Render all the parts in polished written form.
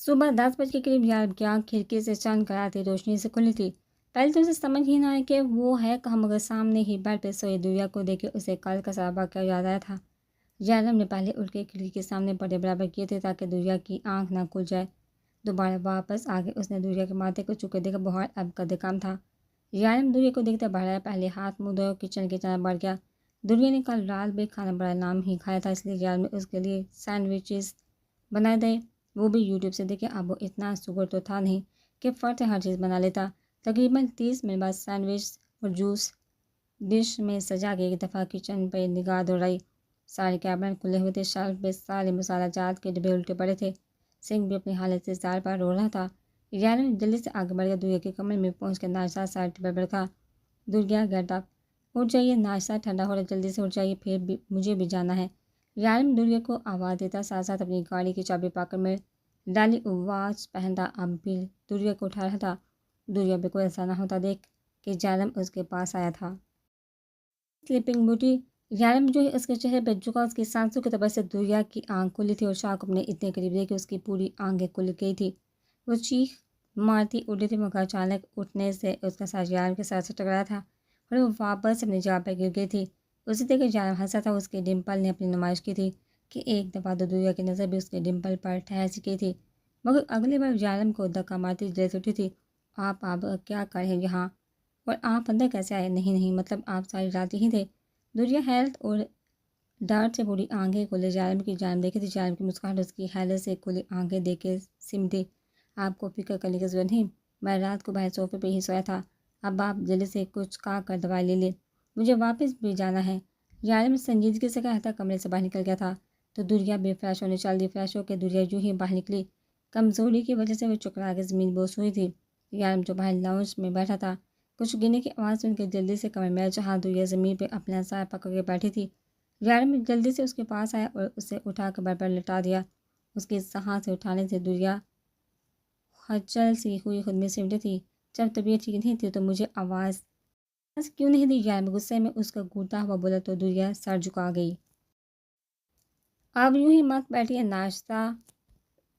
صبح 10 بج کے قریب یارب کی آنکھ کھڑکی سے چند کراتی روشنی سے کھلی تھی۔ پہلے تو اسے سمجھ ہی نہ آیا کہ وہ ہے کہاں، مگر سامنے ہی بیڈ پہ سوئی دنیا کو دیکھ کے اسے کل کا سارا واقعہ یاد آیا تھا۔ یارب نے پہلے اٹھ کے کھڑکی کے سامنے پردے برابر کیے تھے تاکہ دنیا کی آنکھ نہ کھل جائے۔ دوبارہ واپس آ کے اس نے دنیا کے ماتھے کو چکے دیکھا، بخار اب قد کم تھا۔ یارب دنیا کو دیکھتے بڑھایا، پہلے ہاتھ منہ دھوئے، کچن کی طرف بڑھ گیا۔ دنیا نے کل رات بھی کھانا بڑا نام ہی کھایا تھا، اس لیے یارب نے اس کے لیے سینڈوچز بنا دے، وہ بھی یوٹیوب سے دیکھے۔ اب وہ اتنا سگر تو تھا نہیں کہ فرد ہر چیز بنا لیتا۔ تقریباً 30 منٹ بعد سینڈوچ اور جوس ڈش میں سجا کے ایک دفعہ کچن پہ نگاہ دوڑائی۔ سارے کیبنٹ کھلے ہوئے تھے، شیلف پہ سارے مسالہ جات کے ڈبے الٹے پڑے تھے، سنک بھی اپنی حالت سے زار پر رو رہا تھا۔ یارب جلدی سے آگے بڑھ گیا، دنیا کے کمرے میں پہنچ کے ناشتہ سارے ٹیبل پر رکھا۔ دنیا گیٹ اپ، اٹھ جائیے، ناشتہ ٹھنڈا ہو رہا ہے، جلدی سے اٹھ جائیے، پھر بھی مجھے بھی جانا ہے۔ یارب دنیا کو آواز دیتا، ساتھ ساتھ اپنی گاڑی کی چابی پاکٹ میں ڈالی، واچ پہنتا، اب بھی دنیا کو اٹھا رہا تھا۔ دنیا بالکل ایسا نہ ہوتا دیکھ کہ یارب اس کے پاس آیا تھا۔ سلیپنگ بیوٹی، یارب جو اس کے چہرے پہ جھکا، اس کی سانسوں کی طرف سے دنیا کی آنکھ کھلی تھی اور شاہ کو اپنے اتنے قریب دیکھ کے اس کی پوری آنکھیں کھل گئی تھی۔ وہ چیخ مارتی اٹھی تھی، مگر اچانک اٹھنے سے اس کا سر یارب کے سر سے ٹکرایا تھا اور وہ واپس اپنی جگہ پہ گر گئی تھی۔ اسے دیکھ کے یارب ہنسا تھا، اس کے ڈمپل نے اپنی نمائش کی تھی کہ ایک دفعہ تو دنیا کی نظر بھی اس کے ڈمپل پر ٹھہر چکی تھی، مگر اگلی بار یارب کو دھکا مارتی جلد اٹھی تھی۔ آپ کیا کر رہے ہیں یہاں، اور آپ اندر کیسے آئے؟ نہیں، مطلب آپ ساری رات یہیں تھے؟ دنیا حیرت اور ڈر سے پوری آنکھیں کھولے یارب کی جانب دیکھی تھی۔ یارب کی مسکراہٹ اس کی حیرت سے کھلی آنکھیں دیکھ کے سمٹی۔ آپ کو فکر کرنے کی ضرورت نہیں، میں رات کو باہر صوفے پہ ہی سویا تھا، اب آپ جلدی سے کچھ کھا کر دوائی لے لیں، مجھے واپس بھی جانا ہے۔ یارب سنجیدگی سے کہتا کمرے سے باہر نکل گیا تھا تو دنیا بھی فریش ہونے چل دی۔ فریش ہو کے دنیا یوں ہی باہر نکلی، کمزوری کی وجہ سے وہ چکرا کے زمین بوس ہوئی تھی۔ یارب جو باہر لاؤنج میں بیٹھا تھا، کچھ گرنے کی آواز سن کے جلدی سے کمرے میں جہاں دنیا زمین پہ اپنا سر پکڑ کے بیٹھی تھی، یارب جلدی سے اس کے پاس آیا اور اسے اٹھا کر بیڈ پر لٹا دیا۔ اس کے ہاتھ سے اٹھانے سے دنیا خجل سی ہوئی خود میں سمٹی تھی۔ جب طبیعت ٹھیک نہیں تھی تو مجھے آواز کیوں نہیں دی؟ یارب غصے میں اس کا گھونتا ہوا بولا تو دنیا سر جھکا گئی۔ اب یوں ہی مت بیٹھیے، ناشتہ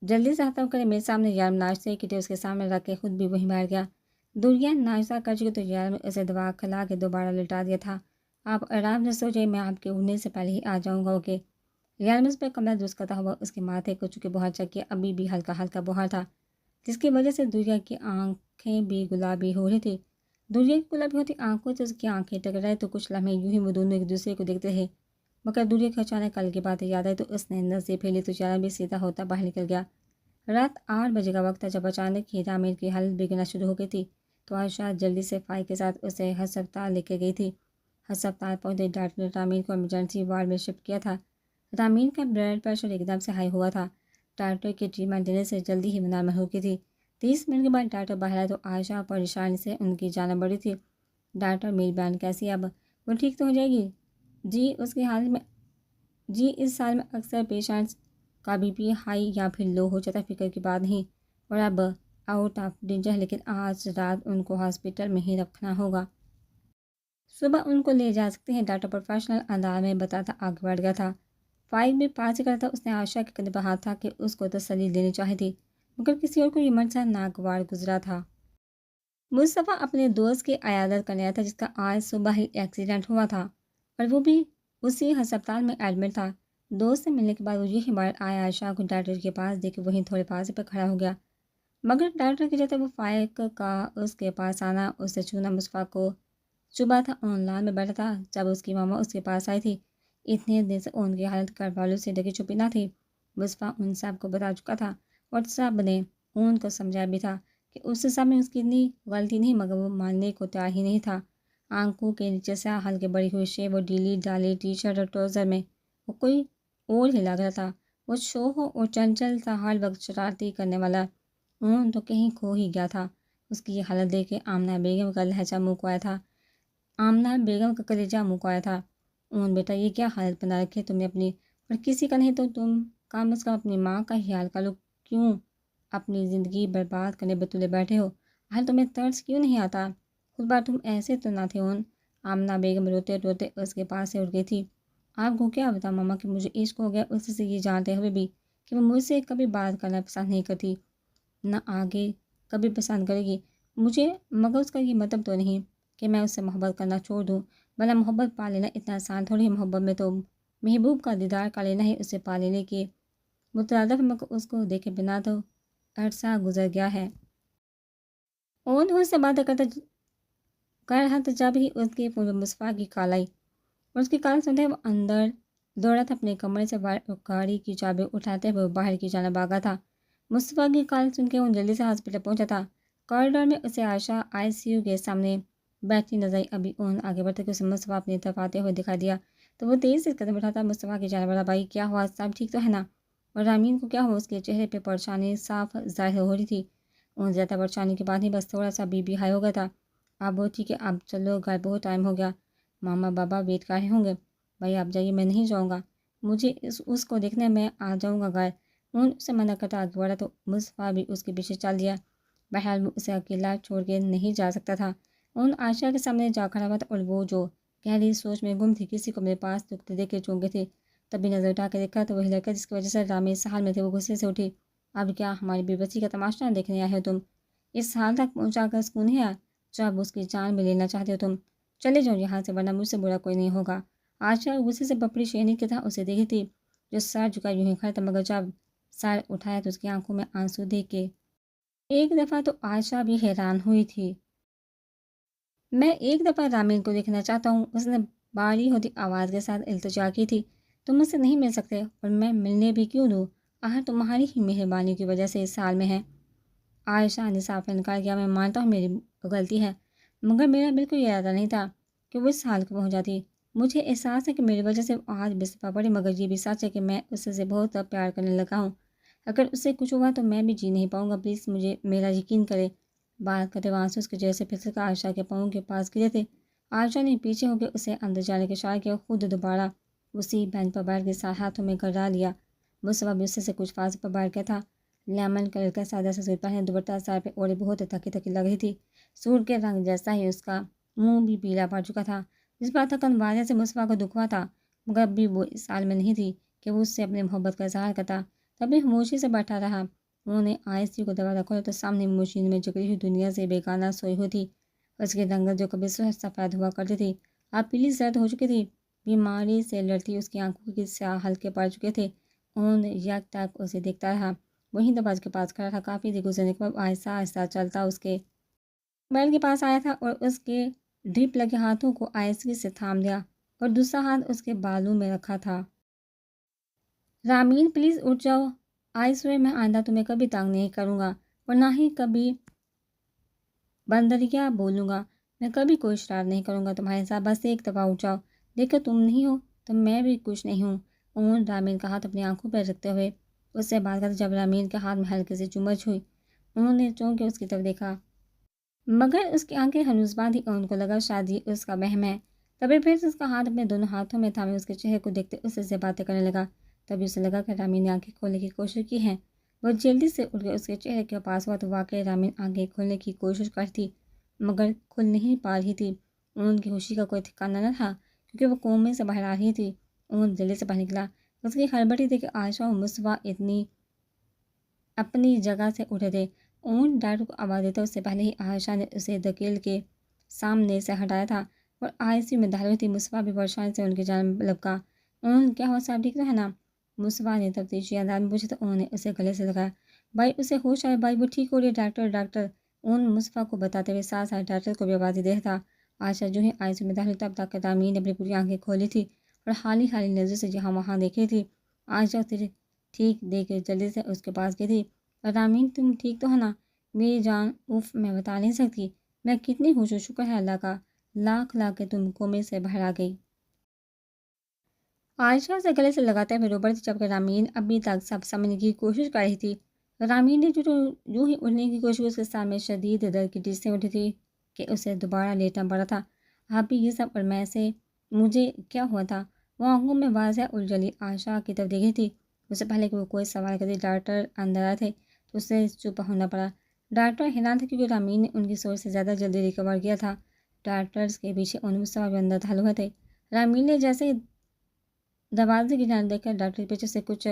جلدی سے ختم کرے میرے سامنے۔ یارب ناشتے کی ٹرے اس کے سامنے رکھ کے خود بھی وہیں بیٹھ گیا۔ دنیا ناشتہ کر چکی تو یارب نے اسے دبا کھلا کے دوبارہ لٹا دیا تھا۔ آپ آرام سے سو جائیے، میں آپ کے اٹھنے سے پہلے ہی آ جاؤں گا، اوکے؟ یارب اس پہ کمرہ درست کرتا ہوا اس کے ماتھے کو چکے بہار چک کیا، ابھی بھی ہلکا ہلکا بخار تھا، جس کی وجہ سے دنیا کی آنکھیں بھی گلابی ہو رہی تھی۔ دنیا کی گلابی ہوتی آنکھوں سے اس کی آنکھیں ٹکرائے تو کچھ لمحے یوں ہی وہ دونوں ایک دوسرے کو دیکھتے رہے، مگر دنیا کو اچانک کل کی باتیں یاد آئی تو اس نے نظریں پھیری تو یارب بھی سیدھا ہوتا باہر نکل گیا۔ رات 8 بجے کا وقت تھا جب اچانک ہی تعمیر کی حالت بگڑنا شروع ہو گئی تھی تو عائشہ جلدی سے فائل کے ساتھ اسے ہسپتال لے کے گئی تھی۔ ہسپتال پہنچتے ڈاکٹر نے تعمیر کو ایمرجنسی وارڈ میں شفٹ کیا تھا۔ تعمیر کا بلڈ پریشر ایک دم سے ہائی ہوا تھا، ڈاکٹر کی ٹریٹمنٹ دینے سے جلدی ہی نارمل ہو گئی تھی۔ 30 منٹ کے بعد ڈاکٹر باہر آئے تو عائشہ پریشانی سے ان کی جانب بڑھی تھی۔ ڈاکٹر میری بہن کیسی ہے اب؟ وہ ٹھیک تو ہو جائے گی؟ جی اس اس سال میں اکثر پیشنٹس کا بی پی ہائی یا پھر لو ہو جاتا ہے، فکر کی بات نہیں، اور اب آؤٹ آف ڈینجر، لیکن آج رات ان کو ہاسپٹل میں ہی رکھنا ہوگا، صبح ان کو لے جا سکتے ہیں، ڈاکٹر پروفیشنل انداز میں بتاتا آگے بڑھ گیا تھا۔ فائل بھی پاس کر تھا، اس نے عائشہ کے کندھے پر ہاتھ تھا کہ اس کو تسلی دینی چاہی تھی، مگر کسی اور کو یہ منظر ناگوار گزرا تھا۔ مصطفیٰ اپنے دوست کی عیادت کرنے آیا تھا جس کا آج صبح ہی ایکسیڈنٹ ہوا تھا اور وہ بھی اسی ہسپتال میں ایڈمٹ تھا۔ دوست سے ملنے کے بعد وہ یہی بار آیا، عائشہ کو ڈاکٹر کے پاس دیکھ کے وہیں تھوڑے فاصلے پر کھڑا ہو گیا، مگر ڈاکٹر کے جاتے وہ فائل کا اس کے پاس آنا اسے چھونا مصطفیٰ کو چبھا تھا۔ آن لائن میں بیٹھا تھا جب اس کی ماما اس کے پاس آئی تھی، اتنے دن سے ان کی حالت گھر والوں سے ڈھکی چھپی نہ تھی، مصطفیٰ ان سب کو بتا چکا تھا اور سب نے ان کو سمجھایا بھی تھا کہ اس سب میں اس کی اتنی غلطی نہیں، مگر وہ ماننے کو تیار ہی نہیں تھا۔ آنکھوں کے نیچے سے ہلکے بڑی ہوئی شیپ اور ڈیلی ڈالی ٹی شرٹ اور ٹراؤزر میں وہ کوئی اور ہی لگ رہا تھا۔ وہ شوخ اور چنچل تھا، ہر وقت شرارتی کرنے والا، اون تو کہیں کھو ہی گیا تھا۔ اس کی یہ حالت دیکھ کے آمنہ بیگم کا لہجہ منہ کو آیا تھا، آمنہ بیگم کا کلیجہ منہ کو آیا تھا۔ اون بیٹا یہ کیا حالت بنا رکھی ہے تم نے اپنی، اور کسی کا نہیں تو تم کم از کم اپنی ماں کا خیال کر لو، کیوں اپنی زندگی برباد کرنے بتولے بیٹھے ہو؟ حال تمہیں ترس کیوں نہیں آتا؟ خود بار تم ایسے تو نہ تھے اون۔ آمنہ بیگم روتے روتے اس کے پاس سے اٹھ گئی تھی۔ آپ کو کیا بتا ماما کہ مجھے عشق ہو گیا اس سے، یہ جانتے ہوئے بھی کہ وہ مجھ سے کبھی بات کرنا پسند نہیں کرتی، نہ آگے کبھی پسند کرے گی مجھے، مگر اس کا یہ مطلب تو نہیں کہ میں اس سے محبت کرنا چھوڑ دوں، بھلا محبت پا لینا اتنا آسان تھوڑی ہے، محبت میں تو محبوب کا دیدار کر لینا ہی اسے پا لینے کی مترادف، مگر اس کو دیکھے بنا تو عرصہ گزر گیا ہے۔ اون اس سے باتیں کر رہا تھا جب ہی اس کی پورے مصفا کی کال آئی، اور اس کی کال سنتے وہ اندر دوڑا تھا، اپنے کمرے سے گاڑی کی چابی اٹھاتے ہوئے باہر کی جانب بھاگا تھا۔ مصطفیٰ کی کال سن کے وہ جلدی سے ہاسپٹل پہنچا تھا۔ کوریڈور میں اسے عائشہ ICU کے سامنے بیٹھی نظر آئی۔ ابھی اون آگے بڑھتے کہ اسے مصطفیٰ اپنی طرف آتے ہوئے دکھائی دیا تو وہ تیز سے قدم اٹھاتا مصطفیٰ کی جانب بڑھا، بھائی کیا ہوا، سب ٹھیک تو ہے نا؟ اور رامین کو کیا ہوا؟ اس کے چہرے پہ پریشانی صاف ظاہر ہو رہی تھی۔ اون زیادہ پریشانی کی بات نہیں، بس تھوڑا سا بی ہائی ہو گیا تھا۔ آپ بہت ٹھیک ہے، اب چلو گھر، بہت ٹائم ہو گیا، ماما بابا ویٹ کر رہے ہوں گے۔ بھائی آپ جائیے، میں نہیں جاؤں گا، مجھے اس کو دیکھنے میں آ جاؤں گا گھر۔ اون اسے منع کرتا آگے بڑھا تو مصطفیٰ بھی اس کے پیچھے چل دیا۔ بہرحال وہ اسے اکیلا چھوڑ کے نہیں جا سکتا تھا۔ اون عائشہ کے سامنے جا کھڑا ہوا تھا اور وہ جو گہری سوچ میں گم تھی، کسی کو میرے پاس دکھتے دیکھ کے چونک گئی تھی۔ تبھی نظر اٹھا کے دیکھا تو وہی لڑکا جس کی وجہ سے رامین اس حال میں تھے، وہ غصے سے اٹھی، اب کیا ہماری بے بسی کا تماشا دیکھنے آئے ہو تم؟ اس حال تک پہنچا کر سکون نہیں آیا؟ جب اس کی جان میں لینا چاہتے ہو تم چلے جاؤ یہاں سے، ورنہ مجھ سے برا کوئی نہیں ہوگا۔ عائشہ غصے سے بپڑی شہنی کی طرح اسے دیکھی تھی، جو سر جھکا یوں ہی کھڑا تھا، مگر جب سر اٹھایا تو اس کی آنکھوں میں آنسو دیکھ کے ایک دفعہ تو عائشہ بھی حیران ہوئی تھی۔ میں ایک دفعہ رامین کو دیکھنا چاہتا ہوں، اس نے باری ہوتی آواز کے ساتھ التجا کی تھی۔ تم مجھ سے نہیں مل سکتے، اور میں ملنے بھی کیوں دوں؟ آخر تمہاری ہی مہربانی کی وجہ سے اس حال میں ہے۔ عائشہ نے صاف انکار کیا، میں مانتا ہوں میری غلطی ہے، مگر میرا بالکل ارادہ نہیں تھا کہ وہ اس حال کو پہنچ جاتی۔ مجھے احساس ہے کہ میری وجہ سے آج بستر پڑی، مگر یہ بھی سچ ہے کہ میں اس سے بہت پیار کرنے لگا ہوں۔ اگر اس سے کچھ ہوا تو میں بھی جی نہیں پاؤں گا، پلیز مجھے میرا یقین کرے۔ بات کرتے ہوئے آنسو اس کے چہرے سے پھسل کر عائشہ کے پاؤں کے پاس گرے تھے۔ عائشہ نے پیچھے ہو کے اسے اندر جانے کا اشارہ کیا، خود دوبارہ اسی بینچ پر بیٹھ کے ہاتھوں میں گرا لیا۔ مصطفیٰ بھی اس سے کچھ فاصلے پر بیٹھ گیا تھا۔ لیمن کلر کا سادہ سا سوٹ پہنے، دوپٹہ سر پہ اوڑھے بہت تھکی تھکی لگ رہی تھی۔ سوٹ کے رنگ جیسا ہی اس کا منہ بھی پیلا پڑ چکا تھا، جس پر تھکن واضح سے مصطفیٰ کو دکھ ہوا تھا، مگر اب بھی وہ اس حال میں نہیں تھی کہ وہ اس سے اپنی محبت کا اظہار کرتا۔ تبھی خاموشی سے بیٹھا رہا۔ انہوں نے ICU کو دروازہ کھولا تو سامنے مشین میں جگری ہوئی دنیا سے بیگانہ سوئی ہوئی تھی۔ اس کی رنگت جو کبھی سفید ہوا کرتی تھی اب پیلی زرد ہو چکی تھی، بیماری سے لڑتی اس کی آنکھوں کے سیاہ ہلکے پڑ چکے تھے۔ اون یک تک اسے دیکھتا رہا، وہیں دروازے کے پاس کھڑا تھا۔ کافی دیر گزرنے کے بعد آہستہ آہستہ چلتا اس کے بیل کے پاس آیا تھا اور اس کے ڈرپ لگے ہاتھوں کو آہستگی سے تھام لیا اور دوسرا ہاتھ اس کے بالوں میں رکھا تھا۔ رامین پلیز اٹھ جاؤ، آئیسوے میں آئندہ تمہیں کبھی تنگ نہیں کروں گا اور نہ ہی کبھی بندریا بولوں گا، میں کبھی کوئی شرارت نہیں کروں گا تمہارے ساتھ، بس ایک دفعہ اٹھ جاؤ، دیکھو تم نہیں ہو تو میں بھی کچھ نہیں ہوں۔ اون رامین کا ہاتھ اپنی آنکھوں پر رکھتے ہوئے اس سے بات کرتے، جب رامین کے ہاتھ میں ہلکے سے چمچ ہوئی انہوں نے چونک کے اس کی طرف دیکھا، مگر اس کی آنکھیں ہنوز بند تھیں۔ اون کو لگا شاید یہ اس کا وہم ہے، تبھی پھر سے اس کا ہاتھ اپنے دونوں ہاتھوں میں تھامے اس کے چہرے کو دیکھتے اس سے باتیں کرنے لگا۔ تبھی اسے لگا کہ رامین نے آنکھیں کھولنے کی کوشش کی ہے۔ وہ جلدی سے اٹھ کے اس کے چہرے کے پاس ہوا تو واقعی رامین آنکھیں کھولنے کی کوشش کرتی مگر کھل نہیں پا رہی تھی۔ اون کی خوشی کا کوئی ٹھکانا نہ تھا کیونکہ وہ کومے سے باہر آ رہی تھی۔ اون جلدی سے باہر نکلا، اس کی ہڑبڑی تھی کہ عائشہ اور مصطفیٰ اتنی اپنی جگہ سے اٹھے تھے۔ اون ڈاکٹر کو آواز دیتا اس سے پہلے ہی عائشہ نے اسے دھکیل کے سامنے سے ہٹایا تھا اور ICU میں داخل ہوئی تھی۔ مصطفیٰ بھی پریشانی سے ان کی جانب لپکا، اون کیا ہوا، سب ٹھیک تو ہے نا؟ مصطفیٰ نے تفتیشی انداز میں پوچھا تو انہوں نے اسے گلے سے لگایا، بھائی اسے ہوش آئے، بھائی وہ ٹھیک ہو رہی ہے، ڈاکٹر ڈاکٹر۔ اون مصطفیٰ کو بتاتے ہوئے ساتھ ساتھ ڈاکٹر کو بھی آواز دے رہا تھا۔ عائشہ جو ہی ICU میں داخل ہوئی تب تک رامین نے اپنی پوری آنکھیں کھولی تھی اور حالی حالی نظر سے جہاں وہاں دیکھی تھی۔ عائشہ اسے ٹھیک دیکھ کے جلدی سے اس کے پاس گئی تھی، رامین تم ٹھیک تو ہے نا؟ میری جان، اف میں بتا نہیں سکتی میں کتنی خوش ہوں، شکر ہے اللہ کا، لاکھ لاکھ کے تم کومے سے باہر آ گئی۔ عائشہ سے گلے سے لگاتے ہوئے رو پڑی تھی، جبکہ رامین ابھی تک سب سمجھنے کی کوشش کر رہی تھی۔ رامین نے جو ہی اٹھنے کی کوشش کی اس کے سامنے شدید درد کی ٹیسیں اٹھی تھی کہ اسے دوبارہ لیٹنا پڑا تھا۔ آپ بھی یہ سب اور میں سے مجھے کیا ہوا تھا؟ وہ آنکھوں میں واضح الجھلی عائشہ کی طرف دیکھی تھی۔ اس سے پہلے کہ وہ کوئی سوال کرتی ڈاکٹر اندر آئے تھے تو اسے چپ ہونا پڑا۔ ڈاکٹر حیران تھے کیونکہ رامین نے ان کی سوچ سے زیادہ جلدی ریکور کیا تھا۔ ڈاکٹرز کے پیچھے ان مصطفیٰ بھی اندر داخل ہوئے تھے۔ رامین نے جیسے دروازے کی جانب دیکھ کر ڈاکٹر کے پیچھے سے کچھ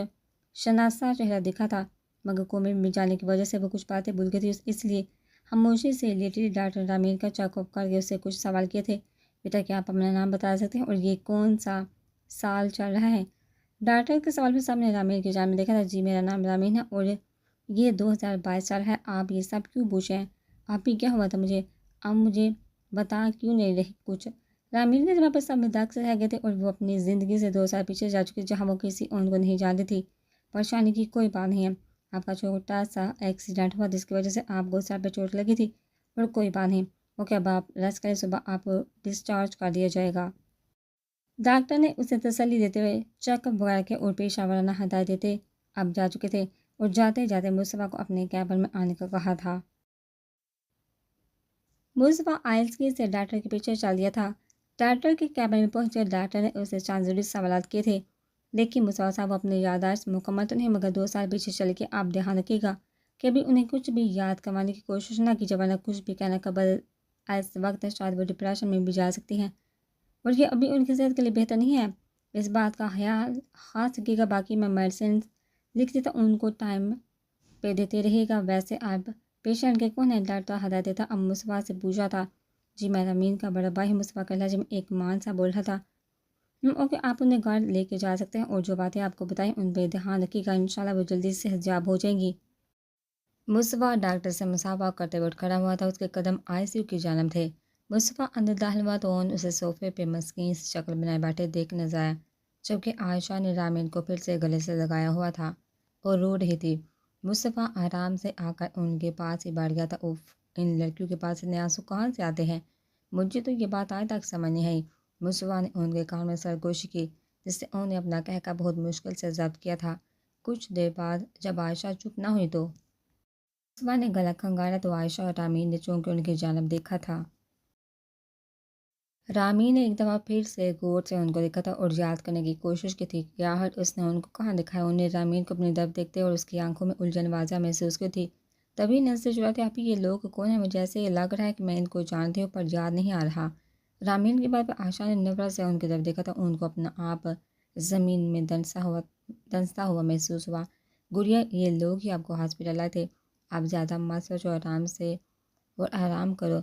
شناسا چہرہ دکھا تھا مگر کومے میں جانے کی وجہ سے وہ کچھ باتیں بھول گئی تھی، اس لیے خاموشی سے لیٹی ڈاکٹر رامین کا چیک اپ کر کے اس سے کچھ سوال کیے تھے۔ بیٹا کیا آپ اپنا نام بتا سکتے ہیں اور یہ کون سا سال چل رہا ہے؟ ڈاکٹر کے سوال پہ سامنے رامین کی جانب میں دیکھا تھا۔ جی میرا نام رامین ہے اور یہ 2022 سال ہے۔ آپ یہ سب کیوں پوچھیں ہیں؟ آپ ہی کیا ہوا تھا مجھے؟ آپ مجھے بتا کیوں نہیں رہی کچھ؟ رامین کے جواب پر سب داغ سے رہ گئے تھے اور وہ اپنی زندگی سے 2 سال پیچھے جا چکے جہاں وہ کسی اور کو نہیں جانتی تھی۔ پریشانی کی کوئی بات نہیں ہے، آپ کا چھوٹا سا ایکسیڈنٹ ہوا جس کی وجہ سے آپ کو سر پہ چوٹ لگی تھی اور کوئی بات نہیں۔ اوکے اب آپ ریسٹ کریں، صبح آپ کو ڈسچارج کر دیا جائے گا۔ ڈاکٹر نے اسے تسلی دیتے ہوئے چیک اپ وغیرہ کے اور پیشہ ورانہ ہدایت دیتے اب جا چکے تھے اور جاتے جاتے مصطفیٰ کو اپنے کیبن میں آنے کا کہا تھا۔ مصطفیٰ آہستگی سے ڈاکٹر کے پیچھے چل دیا تھا۔ ڈاکٹر کے کیبن میں پہنچے ڈاکٹر نے اسے چند ضروری سوالات کیے تھے۔ لیکن مصطفیٰ صاحب اپنی یادداشت مکمل تو نہیں مگر 2 سال پیچھے چل کے آپ دھیان رکھیے گا کہ ابھی انہیں کچھ بھی یاد کروانے کی کوشش نہ کیجیے ورنہ کچھ بھی کہنا قبل اس وقت شاید وہ ڈپریشن میں بھی جا سکتی ہیں اور یہ ابھی ان کی صحت کے لیے بہتر نہیں ہے۔ اس بات کا خیال خاص رکھیے گا۔ باقی میں میڈیسنز لکھ دیتا ان کو ٹائم پہ دیتے رہے گا۔ ویسے آپ پیشنٹ کے کون ہے؟ ڈاکٹر ہدایت دیتا اب مصطفیٰ سے پوچھا تھا۔ جی میں رامین کا بڑا بھائی ہوں، مصطفیٰ کے لہجے میں ایک مان سا بول رہا تھا۔ اوکے آپ انہیں گھر لے کے جا سکتے ہیں اور جو باتیں آپ کو بتائیں ان پہ دھیان رکھیے گا، انشاءاللہ وہ جلدی صحت یاب ہو جائیں گی۔ مصطفیٰ ڈاکٹر سے مصافحہ کرتے وقت کھڑا ہوا تھا، اس کے قدم ICU کی جانب تھے۔ مصطفیٰ اندر داخل ہوا تو اسے صوفے پہ مسکین سی شکل بنائے بیٹھے دیکھ نظر آیا، جبکہ عائشہ نے رامین کو پھر سے گلے سے لگایا ہوا تھا اور رو رہی تھی۔ مصطفیٰ آرام سے آ کر ان کے پاس ہی بیٹھ گیا تھا۔ اوف، ان لڑکیوں کے پاس اتنے آنسو کہاں سے آتے ہیں؟ مجھے تو یہ بات آج تک سمجھ نہیں آئی۔ مصطفیٰ نے ان کے کان میں سرگوشی کی جس سے انہوں نے اپنا کہکا بہت مشکل سے ضبط کیا تھا۔ کچھ دیر بعد جب عائشہ چپ نہ ہوئی تو مصطفیٰ نے گلا کھنگالا تو عائشہ اور رامین نے چونکہ ان کی جانب دیکھا تھا۔ رامین نے ایک دفعہ پھر سے غور سے ان کو دیکھا تھا اور یاد کرنے کی کوشش کی تھی کہ آخر اس نے ان کو کہاں دکھایا۔ انہیں رامین کو اپنی طرف دیکھتے اور اس کی آنکھوں میں الجھن واضح محسوس کی تھی۔ تبھی نظر چراتے آپ یہ لوگ کون ہیں؟ مجھے ایسے یہ لگ رہا ہے کہ میں ان کو جانتی ہوں پر یاد نہیں آ رہا۔ رامین کی بات پر عائشہ نے نفرت سے ان کی طرف دیکھا تھا، ان کو اپنا آپ زمین میں دنستا ہوا محسوس ہوا۔ گڑیا یہ لوگ ہی آپ کو ہاسپٹل لائے تھے، آپ زیادہ مت سوچو، آرام کرو۔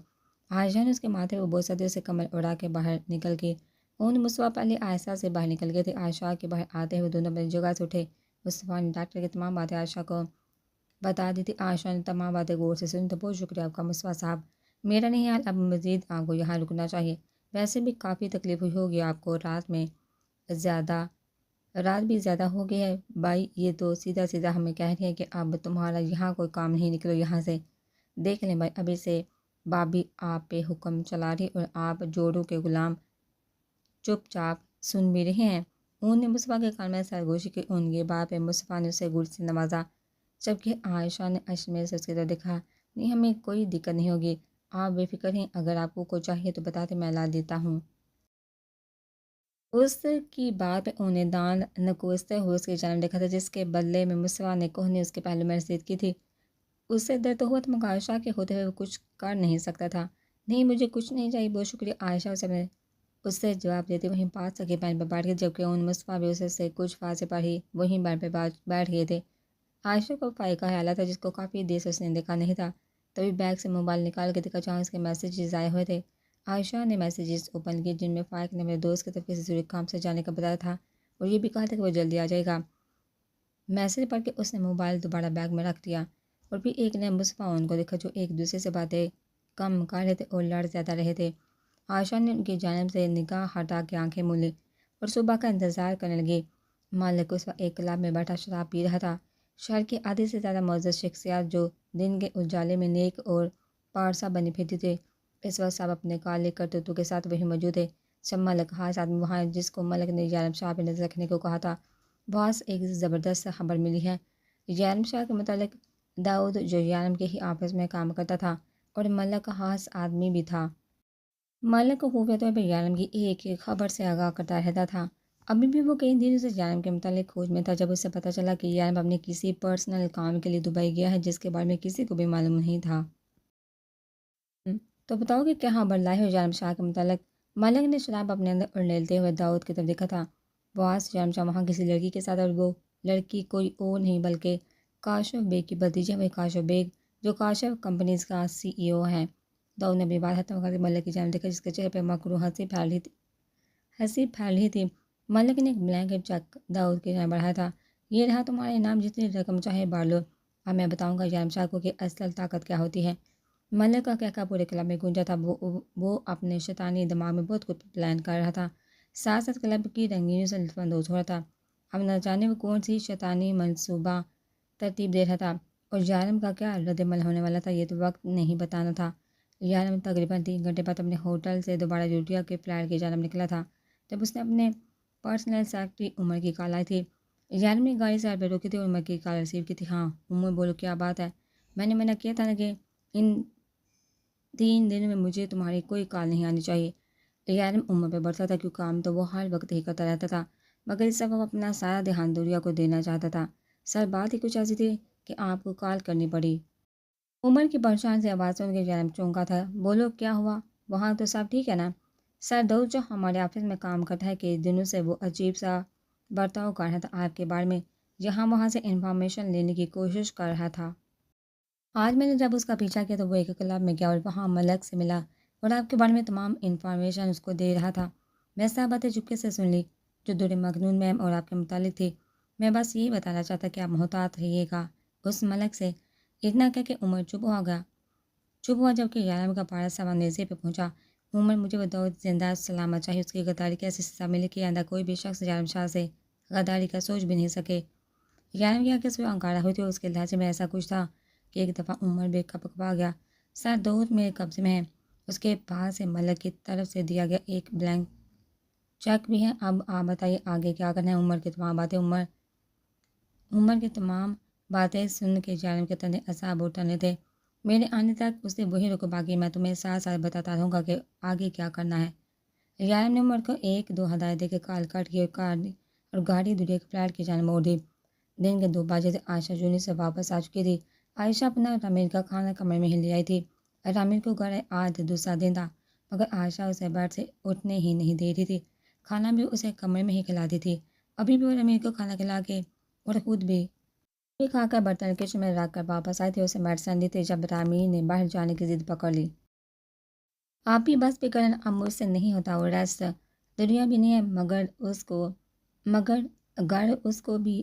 عائشہ نے اس کے ماتھے وہ بوسہ دے اسے کمر اڑا کے باہر نکل گئی۔ مصطفیٰ پہلے عائشہ سے باہر نکل گئے تھے۔ عائشہ کے باہر آتے ہوئے دونوں اپنی جگہ سے اٹھے۔ مصطفیٰ نے ڈاکٹر کی تمام باتیں عائشہ کو بتا دی تھی۔ عائشہ نے تمام باتیں غور سے سنی۔ تو بہت شکریہ آپ کا مصطفیٰ صاحب، میرا نہیں حال اب مزید آپ کو یہاں رکنا چاہیے۔ ویسے بھی کافی تکلیف ہوئی ہوگی آپ کو، رات بھی زیادہ ہو گئی ہے۔ بھائی یہ تو سیدھا سیدھا ہمیں کہہ رہی ہے کہ اب تمہارا یہاں کوئی کام نہیں، نکلو یہاں سے۔ دیکھ لیں بھائی، ابھی سے بابی آپ پہ حکم چلا رہی اور آپ جوڑوں کے غلام چپ چاپ سن بھی رہے ہیں۔ انہوں نے مصطفیٰ کے کان میں سرگوشی کی۔ ان کی بات پہ مصطفیٰ نے اسے گر سے نوازا، جبکہ عائشہ نے اشمیر سے اس کی طرف دیکھا۔ نہیں ہمیں کوئی دقت نہیں ہوگی، آپ بے فکر ہیں، اگر آپ کو کوئی چاہیے تو بتاتے میں لا دیتا ہوں۔ اس کی بات پہ انہیں دان نکوستے ہوئے اس کی جانب دیکھا تھا، جس کے بدلے میں مصطفیٰ نے کوہنی اس کے پہلو میں رسید کی تھی۔ اس سے درد ہوا تو مگر عائشہ کے ہوتے ہوئے وہ کچھ کر نہیں سکتا تھا۔ نہیں مجھے کچھ نہیں چاہیے، بہت شکریہ، عائشہ اس سے جواب دیتے وہیں پاس سکے پین پر بیٹھ گئے، جبکہ مصطفیٰ بھی اسے سے کچھ فاصلے پر ہی وہیں بیڈ پہ بیٹھ گئے تھے۔ عائشہ کو پائی کا خیال تھا جس کو کافی دیر سے اس نے دیکھا نہیں تھا۔ تبھی بیگ سے موبائل نکال کے دیکھا جہاں اس کے میسیجز آئے ہوئے تھے۔ عائشہ نے میسیجز اوپن کیے جن میں فائق نے اپنے دوست کی طرف کسی ضروری کام سے جانے کا بتایا تھا اور یہ بھی کہا تھا کہ وہ جلدی آ جائے گا۔ میسیج پڑھ کے اس نے موبائل دوبارہ بیگ میں رکھ دیا اور پھر ایک نے مصطفیٰ ان کو دیکھا جو ایک دوسرے سے باتیں کم کر رہے تھے اور لڑ زیادہ رہے تھے۔ عائشہ نے ان کی جانب سے نگاہ ہٹا کے آنکھیں مولی اور صبح کا انتظار کرنے لگی۔ مالک اس وقت ایک کلب میں بیٹھا شراب پی رہا تھا۔ شہر کی آدھی سے زیادہ معزز شخصیات جو دن کے اجالے میں نیک اور پارسا بنی پھرتی تھے، اس وقت سب اپنے کالے کرتوتوں کے ساتھ وہی موجود تھے۔ سب ملک خاص آدمی وہاں جس کو ملک نے یارم شاہ پہ نظر رکھنے کو کہا تھا۔ بعض ایک زبردست خبر ملی ہے یارم شاہ کے متعلق۔ داؤد جو یارم کے ہی آفس میں کام کرتا تھا اور ملک کا خاص آدمی بھی تھا، ملک کو خفیہ طور پر یارم کی ایک ایک خبر سے آگاہ کرتا رہتا تھا۔ ابھی بھی وہ کئی دنوں سے یارم کے متعلق کھوج میں تھا جب اسے پتہ چلا کہ یارم اپنے کسی پرسنل کام کے لیے دبئی گیا ہے جس کے بارے میں کسی کو بھی معلوم نہیں تھا۔ تو بتاؤ کہ کیا خبر لائے ہو یارم شاہ کے متعلق؟ ملک نے شراب اپنے اندر اور لیتے ہوئے داؤد کی طرف دیکھا تھا۔ باس یارم شاہ وہاں کسی لڑکی کے ساتھ اور وہ لڑکی کوئی اور نہیں بلکہ کاشف بیگ کی بھتیجی وہی کاشف بیگ جو کاشف کمپنیز کا CEO ہے۔ داؤد نے اپنی بات ختم کر کے ملک کی جانب دیکھا جس کے چہرے پہ مکروہ ہنسی پھیل رہی تھی۔ ملک نے ایک بلینکٹ چیک داؤد کی جانب بڑھایا تھا۔ یہ رہا تمہارے انعام، جتنی رقم چاہے بار لو۔ اب میں بتاؤں گا جانب شاہ کو کہ اصل طاقت کیا ہوتی ہے۔ ملک کا کہکا پورے کلب میں گونجا تھا۔ وہ اپنے شیطانی دماغ میں بہت کچھ پلان کر رہا تھا، ساتھ ساتھ کلب کی رنگینیوں سے لطف اندوز ہو رہا تھا۔ اب نہ جانے وہ کون سی شیطانی منصوبہ ترتیب دے رہا تھا اور یارم کا کیا رد عمل ہونے والا تھا، یہ تو وقت نہیں بتانا تھا۔ یارم تقریباً 3 گھنٹے بعد اپنے ہوٹل سے دوبارہ یوٹیا کے فلیٹ کی جانب نکلا تھا، جب اس نے اپنے پرسنل سیکرٹری عمر کی کال آئی تھی۔ یارم نے گاڑی سائڈ پہ روکی تھی اور عمر کی کال ریسیو کی تھی۔ ہاں عمر، بولو کیا بات ہے؟ میں نے منع کیا تھا نا کہ ان 3 دنوں میں مجھے تمہاری کوئی کال نہیں آنی چاہیے۔ یارم عمر پہ بڑھتا تھا کیوں کام تو وہ ہر وقت ہی کرتا رہتا تھا، مگر اس سبب اپنا سارا دھیان دوریا کو دینا چاہتا تھا۔ سر بات ہی کچھ ایسی تھی کہ آپ کو کال کرنی پڑی۔ عمر کی پریشان سے آواز سن کے یارم چونکا تھا۔ بولو کیا ہوا؟ وہاں تو سب ٹھیک ہے نا؟ سر داؤد جو ہمارے آفس میں کام کرتا ہے کہ دنوں سے وہ عجیب سا برتاؤ کر رہا تھا آپ کے بارے میں، یہاں وہاں سے انفارمیشن لینے کی کوشش کر رہا تھا۔ آج میں نے جب اس کا پیچھا کیا تو وہ ایک کلب میں گیا اور وہاں ملک سے ملا اور آپ کے بارے میں تمام انفارمیشن اس کو دے رہا تھا۔ میں سب باتیں چپکے سے سن لی جو دور مخنون میم اور آپ کے متعلق تھی۔ میں بس یہی بتانا چاہتا کہ آپ محتاط رہیے گا اس ملک سے۔ اتنا کہہ کے عمر چپ ہوا جب کہ یارم کا پارا سامان نیزے پہ پہنچا۔ عمر، مجھے وہ داؤد زندہ سلامت چاہیے، اس کی غداری کی ایسی سزا ملے کہ آئندہ کوئی بھی شخص یارم شاہ سے غداری کا سوچ بھی نہیں سکے۔ یارم کی آنکھیں آنکارا ہوئی تھی اور اس کے لہجے میں ایسا کچھ تھا کہ ایک دفعہ عمر بے کپا گیا۔ سر داؤد میرے قبضے میں ہے، اس کے پاس ہے ملک کی طرف سے دیا گیا ایک بلینک چیک بھی ہے۔ اب آپ بتائیے آگے کیا کرنا ہے؟ عمر کی تمام باتیں سن کے یارم کے تندے اعصاب اٹھنے تھے۔ میرے آنے تک اسے وہی رکو، باقی میں تمہیں ساتھ ساتھ بتاتا رہوں گا کہ آگے کیا کرنا ہے۔ یارم نے عمر کو 1-2 ہدایت دے کے کال کٹ کی اور گاڑی دوریا کے فلیٹ کی جانب موڑ دی۔ دن کے 2 بجے سے عائشہ جونی سے واپس آ چکی تھی۔ عائشہ اپنا رامین کا کھانا کمرے میں ہی لے آئی تھی۔ رامین کو گھر آج دوسرا دن تھا، مگر عائشہ اسے بیڈ سے اٹھنے ہی نہیں دے رہی تھی۔ کھانا بھی اسے کمرے میں ہی کھلاتی تھی۔ ابھی بھی وہ رامین کو کھانا کھلا کے اور خود بھی کھا کر برتن کچن میں رکھ کر واپس آئی تھی۔ اسے میڈیسن دی تھی جب رامین نے باہر جانے کی ضد پکڑ لی۔ آپ بھی بس پہ کرن، اب مجھ سے نہیں ہوتا وہ ریسٹ۔ دنیا بھی نہیں ہے مگر گھر اس کو بھی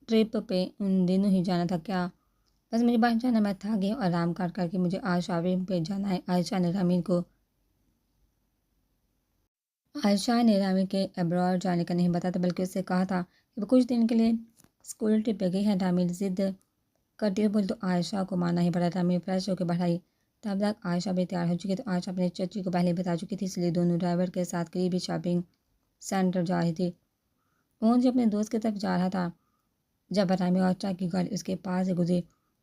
ٹرپ پہ ان دنوں ہی جانا تھا کیا؟ بس مجھے باہر جانا، میں تھک گئی، آرام کر کے مجھے آج شاپنگ پہ جانا ہے۔ عائشہ نے رامین کے ابراڈ جانے کا نہیں بتایا تھا، بلکہ اس سے کہا تھا کہ وہ کچھ دن کے لیے اسکول ٹرپ پہ گئی ہے۔ رامین ضد کرتی ہوئی بولی تو عائشہ کو ماننا ہی پڑا۔ رامین فریش ہو کے باہر آئی، تب تک عائشہ بھی تیار ہو چکی تھی۔ عائشہ اپنے چچی کو پہلے بتا چکی تھی، اس لیے دونوں ڈرائیور کے ساتھ قریبی شاپنگ سینٹر جا رہی تھی۔ اون جو اپنے دوست کی طرف جا رہا تھا جب رامین اور عائشہ کی گاڑی اس کے پاس سے گزری،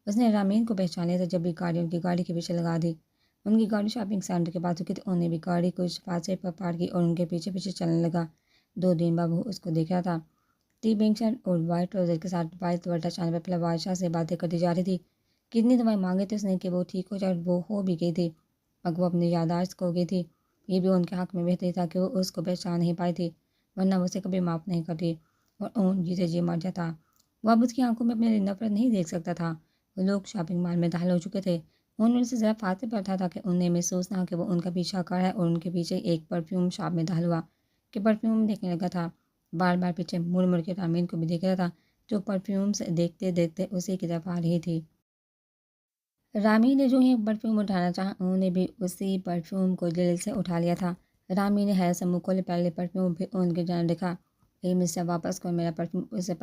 اس نے رامین کو پہچان لیا تھا۔ جب بھی گاڑی ان کی گاڑی کے پیچھے لگا دی، ان کی گاڑی شاپنگ سینٹر کے پاس رکی تھی۔ انہوں نے بھی گاڑی کچھ فاصلے پر پارک کی اور ان کے پیچھے پیچھے چلنے لگا۔ 2 دن بعد وہ اس کو دیکھ رہا تھا، ٹی پنک شرٹ اور وائٹ ٹراؤزر کے ساتھ وائٹ دوپٹہ چاند پر پہلا۔ عائشہ سے باتیں کرتی جا رہی تھی، کتنی دوائی مانگی تھی اس نے کہ وہ ٹھیک ہو جائے، اور وہ ہو بھی گئی تھی، مگر وہ اپنی یادداشت کھو گئی تھی۔ یہ بھی ان کے حق میں بہتری تھا کہ وہ اس کو پہچان نہیں پائی تھی، ورنہ وہ اسے کبھی معاف نہیں کرتی اور اون جیتے جی مر جاتا۔ وہ اب اس کی آنکھوں میں اپنی نفرت نہیں دیکھ سکتا تھا۔ وہ لوگ شاپنگ مال میں داخل ہو چکے تھے۔ ان سے ذرا فاصلے پر تھا تاکہ انہیں محسوس نہ ہو کہ وہ ان کا پیچھا کر رہا ہے، اور ان کے پیچھے ایک پرفیوم شاپ میں داخل ہوا کہ پرفیوم دیکھنے لگا تھا۔ بار بار پیچھے مڑ کے رامین کو بھی دیکھ رہا تھا جو پرفیوم سے دیکھتے دیکھتے اسی کی طرف آ رہی تھی۔ رامین نے جو ہی پرفیوم اٹھانا چاہا، انہوں نے بھی اسی پرفیوم کو جلد سے اٹھا لیا تھا۔ رامین نے حیرت سے منہ کھولے پہلے پرفیوم پھر ان کی جانب دیکھا۔ مسٹر واپس کرو میرا پرفیوم، اس سے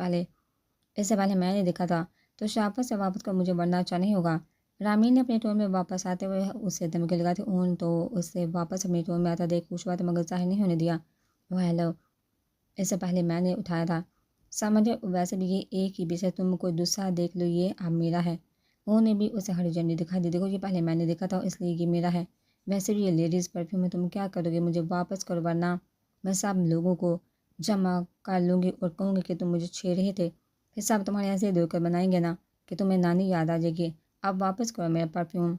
پہلے میں نے دیکھا تھا، تو شاپت سے واپس کر، مجھے ورنہ اچھا نہیں ہوگا۔ رامین نے اپنے ٹون میں واپس آتے ہوئے اسے دھمکی لگائی تھی۔ اون تو اس سے واپس اپنے ٹون میں آتا دیکھ خوش ہوا تھا، مگر ظاہر نہیں ہونے دیا۔ وہ ہیلو، اس سے پہلے میں نے اٹھایا تھا، سمجھے، ویسے بھی یہ ایک ہی پیس ہے، تم کوئی دوسرا دیکھ لو، یہ اب میرا ہے۔ انہوں نے بھی اسے ہری جھنڈی دکھائی دی، دیکھو یہ پہلے میں نے دیکھا تھا اس لیے یہ میرا ہے، ویسے بھی یہ لیڈیز پرفیوم ہے، تم کیا کرو گے؟ مجھے واپس کرو ورنہ میں سب لوگوں کو جمع کر لوں گی اور کہوں گی کہ تم مجھے چھیڑ رہے تھے، پھر سب تمہارے ایسے دو کر بنائیں گے نا کہ تمہیں نانی یاد آ جائے گی۔ اب واپس کرو میرا پرفیوم،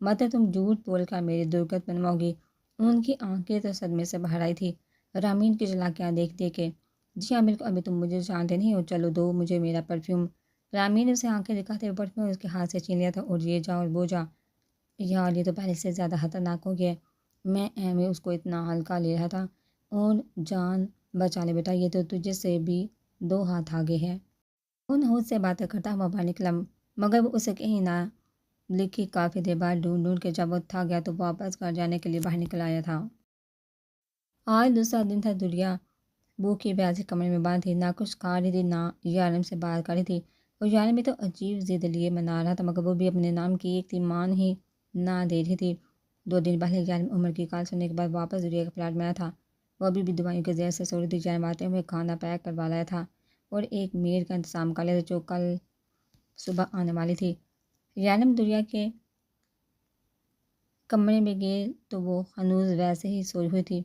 مطلب تم جھوٹ بول کر میری درگت بنواؤ گی۔ ان کی آنکھیں تو صدمے سے باہر آئی تھی رامین کی چلاکیاں دیکھ کے۔ جی ہاں بالکل، ابھی تم مجھے جانتے نہیں ہو، چلو دو مجھے میرا پرفیوم۔ رامی نے اسے آنکھیں دکھاتے ہوئے برف میں اس کے ہاتھ سے چھین لیا تھا اور یہ جا اور وہ جا، یار یہ تو پہلے سے زیادہ خطرناک ہو گیا ہے۔ میں میں اس کو اتنا ہلکا لے رہا تھا، اور جان بچا لے بیٹا، یہ تو تجھے سے بھی 2 ہاتھ آگے ہے۔ وہ نحوس سے باتیں کرتا ہوا باہر نکلا، مگر وہ اسے کہیں نہ لکھی کافی دیر بعد ڈھونڈ ڈھونڈ کے جب وہ تھک گیا تو واپس گھر جانے کے لیے باہر نکل آیا تھا۔ آج دوسرا دن تھا۔ دریا بھوکی پیاسی کمرے میں بند تھی، نہ کچھ کھا رہی تھی نہ یارم سے بات کر رہی تھی، اور یارم بھی تو عجیب ضد لیے منا رہا تھا، مگر وہ بھی اپنے نام کی ایک تھی، مان ہی نہ دے رہی تھی۔ 2 دن پہلے یارم عمر کی کال سننے کے بعد واپس دریا کے پلاٹ میں آیا تھا۔ وہ ابھی بھی دوائیوں کے زہر سے سو رہی تھی۔ یارم آتے ہوئے کھانا پیک کروا لایا تھا اور ایک میڈ کا انتظام کر لیا تھا جو کل صبح آنے والی تھی۔ یارم دریا کے کمرے میں گئے تو وہ ہنوز ویسے ہی سوئی ہوئی تھی۔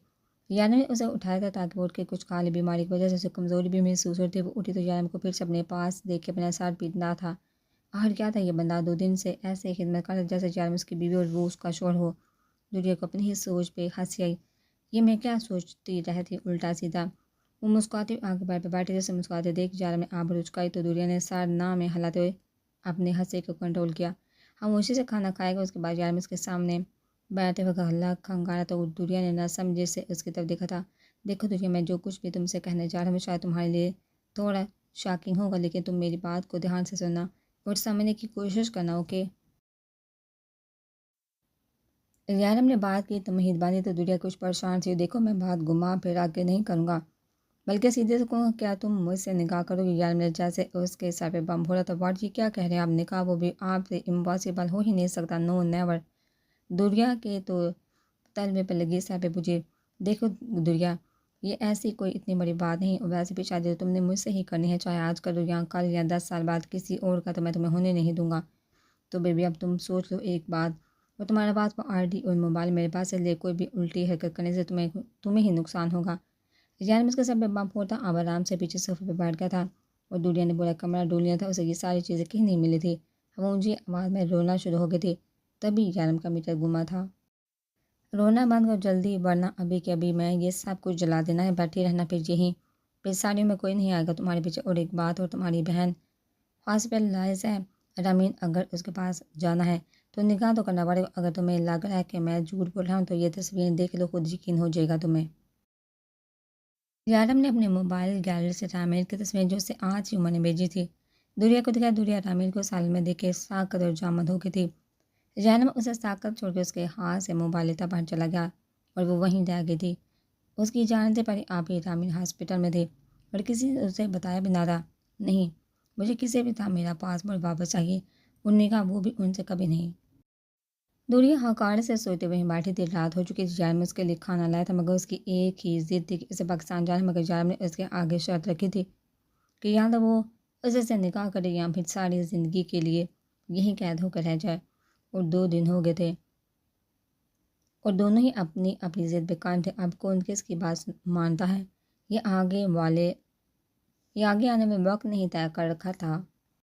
یارم نے اسے اٹھایا تھا تاکہ وہ اٹھ کے کچھ کھا لے، بیماری کی وجہ سے اسے کمزوری بھی محسوس ہو رہی تھی۔ وہ اٹھی تو یارم کو پھر سے اپنے پاس دیکھ کے اپنا سر پیٹنا تھا۔ آخر کیا تھا یہ بندہ 2 دن سے ایسے خدمت کرتا جیسے یارم اس کی بیوی اور وہ اس کا شوہر ہو۔ دریا کو اپنی ہی سوچ پہ ہنسی آئی، یہ میں کیا سوچتی رہتی الٹا سیدھا۔ وہ مسکراتی ہوئی آگے بیٹھ پہ بیٹھے جیسے مسکراتے دیکھ یارم نے آنکھ چکائی تو دریا نے سر نہ میں ہلاتے ہوئے اپنے ہنسی کو کنٹرول کیا۔ خاموشی سے کھانا کھائے گا۔ اس کے بعد یارم اس کے سامنے بیٹھے ہوئے گلا کھنگالا تو دریا نے نہ سمجھے سے اس کی طرف دیکھا تھا۔ دیکھو دریا، میں جو کچھ بھی تم سے کہنے جا رہا ہوں شاید تمہارے لیے تھوڑا شاکنگ ہوگا، لیکن تم میری بات کو دھیان سے سننا اور سمجھنے کی کوشش کرنا، اوکے؟ یارم نے بات کی تمہید باندھی تو دریا کچھ پریشان تھی۔ دیکھو میں بات گھما پھرا کے نہیں کروں گا، بلکہ سیدھے سے کہوں، کیا تم مجھ سے نکاح کرو گی؟ یارم نے جیسے اس کے سر پہ بم پھوڑا تھا۔ واٹ، یہ کیا کہہ رہے ہیں آپ؟ نکاح وہ بھی آپ سے امپاسبل ہو ہی نہیں سکتا، نو نیور۔ دریا کے تو تلوے پہ لگی سر پہ بجھے۔ دیکھو دریا، یہ ایسی کوئی اتنی بڑی بات نہیں، اور ویسے بھی شادی تو تم نے مجھ سے ہی کرنی ہے، چاہے آج کل یا کل یا 10 سال بعد، کسی اور کا تو میں تمہیں ہونے نہیں دوں گا۔ تو بیبی اب تم سوچ لو ایک بات، اور تمہارا بات کو آر ڈی اور موبائل میرے پاس سے لے، کوئی بھی الٹی حرکت کرنے سے تمہیں ہی نقصان ہوگا۔ یارم اس کے سر پہ بم پھوڑتا اب آرام سے پیچھے صوفے پہ بیٹھ گیا تھا، اور دریا نے پورا کمرہ ڈھونڈ لیا تھا، اسے یہ ساری چیزیں کہیں نہیں ملی تھی۔ وہ اونچی آواز میں رونا شروع ہو گئی تھی۔ تبھی یارم کا میٹر گما تھا۔ رونا بند کرو جلدی، ورنہ ابھی کے ابھی میں یہ سب کچھ جلا دینا ہے، بیٹھی رہنا پھر یہیں، پھر ساڑیوں میں کوئی نہیں آئے گا تمہارے پیچھے۔ اور ایک بات، اور تمہاری بہن ہاسپٹلائز ہے، رامین، اگر اس کے پاس جانا ہے تو نکاح تو کرنا پڑے گا۔ اگر تمہیں لگ رہا ہے کہ میں جھوٹ بول رہا ہوں تو یہ تصویریں دیکھ لو، خود یقین ہو جائے گا تمہیں۔ یارم نے اپنے موبائل گیلری سے رامین کی تصویر جو اسے آج ہی عمر نے بھیجی تھی دریا کو دکھایا۔ دریا رامین کو سال میں دیکھ کے ساکت اور جامد ہو گئی تھی۔ یارم اسے ساکت چھوڑ کے اس کے ہاتھ سے موبائل لیتا باہر چلا گیا، اور وہ وہیں رہ گئی تھی۔ اس کی جان سے پہلے آپ ہی رامین ہاسپٹل میں تھے، اور کسی نے اسے بتایا بھی نہ تھا۔ نہیں، مجھے کسی بھی تھا میرا پاسپورٹ واپس چاہیے، انہوں نے کہا، وہ بھی ان سے کبھی نہیں۔ دریا ہکاڑے سے سوتے ہوئے بیٹھی تھی، رات ہو چکی تھی۔ یارم اس کے لیے کھانا لایا تھا، مگر اس کی ایک ہی ضد تھی کہ اسے پاکستان جانا ہے، مگر یارم نے اس کے آگے شرط رکھی تھی کہ یا تو وہ اسے سے نکاح کرے یا پھر ساری زندگی کے لیے یہیں قید ہو کر رہ جائے۔ اور 2 دن ہو گئے تھے، اور دونوں ہی اپنی اپنی ضد پہ قائم تھے۔ اب کون کس کی بات مانتا ہے، یہ آگے آنے میں وقت نہیں طے کر رکھا تھا۔